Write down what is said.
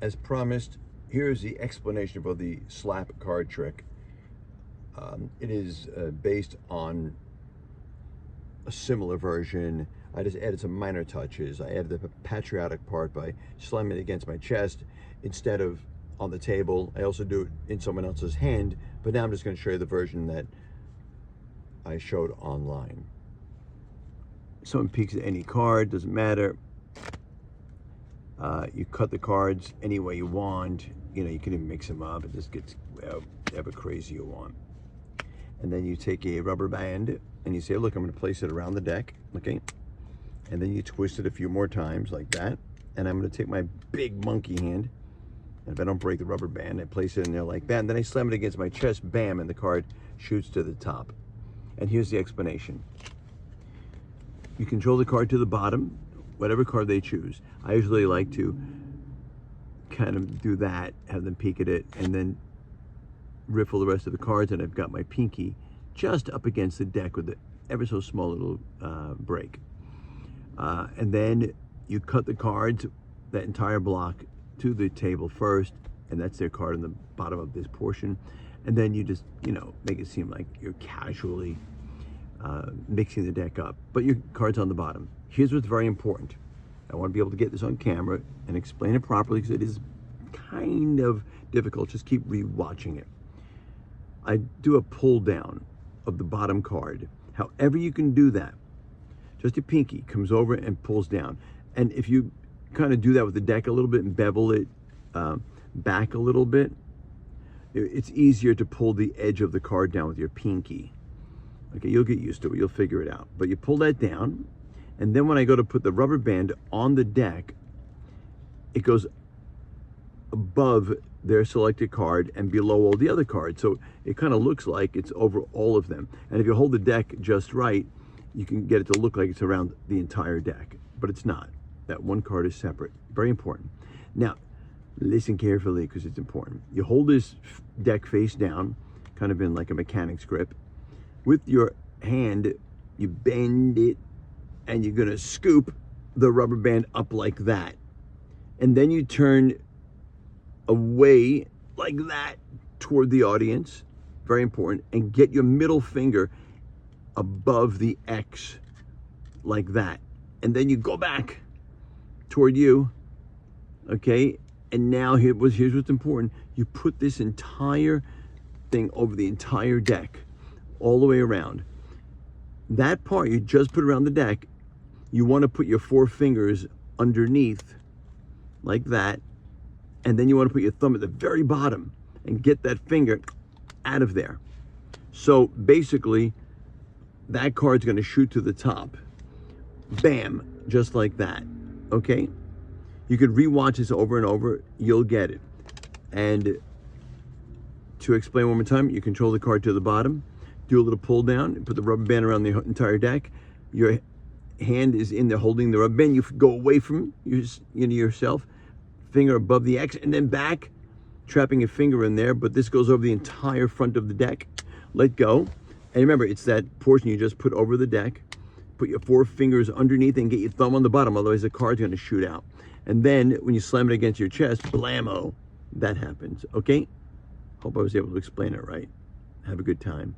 as promised, here is the explanation for the slap card trick. It is based on a similar version. I just added some minor touches. I added the patriotic part by slamming it against my chest instead of on the table. I also do it in someone else's hand, but now I'm just going to show you the version that I showed online. Someone peeks at any card, doesn't matter. You cut the cards any way you want. You know, you can even mix them up. It just gets whatever crazy you want. And then you take a rubber band and you say, look, I'm going to place it around the deck, okay? And then you twist it a few more times like that. And I'm going to take my big monkey hand, and if I don't break the rubber band, I place it in there like that. And then I slam it against my chest, bam, and the card shoots to the top. And here's the explanation. You control the card to the bottom, whatever card they choose. I usually like to kind of do that, have them peek at it, and then riffle the rest of the cards, and I've got my pinky just up against the deck with the ever so small little break. And then you cut the cards, that entire block, to the table first, and that's their card on the bottom of this portion. And then you just, you know, make it seem like you're casually mixing the deck up, but your card's on the bottom. Here's what's very important. I want to be able to get this on camera and explain it properly because it is kind of difficult. Just keep re-watching it. I do a pull down of the bottom card. However you can do that, just your pinky comes over and pulls down. And if you kind of do that with the deck a little bit and bevel it back a little bit, it's easier to pull the edge of the card down with your pinky. Okay, you'll get used to it, you'll figure it out. But you pull that down, and then when I go to put the rubber band on the deck, it goes above their selected card and below all the other cards. So it kind of looks like it's over all of them. And if you hold the deck just right, you can get it to look like it's around the entire deck, but it's not. That one card is separate. Very important. Now, listen carefully because it's important. You hold this deck face down, kind of in like a mechanic's grip. With your hand, you bend it, and you're gonna scoop the rubber band up like that. And then you turn away like that toward the audience, very important, and get your middle finger above the X like that. And then you go back toward you, okay? And now here's what's important. You put this entire thing over the entire deck, all the way around. That part you just put around the deck, you want to put your 4 fingers underneath like that, and then you want to put your thumb at the very bottom and get that finger out of there. So basically, that card's going to shoot to the top. Bam, just like that, okay? You could rewatch this over and over, you'll get it. And to explain one more time, you control the card to the bottom, do a little pull down, put the rubber band around the entire deck. Your hand is in there holding the rubber band. You go away from yourself, finger above the X, and then back, trapping a finger in there, but this goes over the entire front of the deck. Let go. And remember, it's that portion you just put over the deck. Put your 4 fingers underneath and get your thumb on the bottom, otherwise the card's gonna shoot out. And then when you slam it against your chest, blammo, that happens, okay? Hope I was able to explain it right. Have a good time.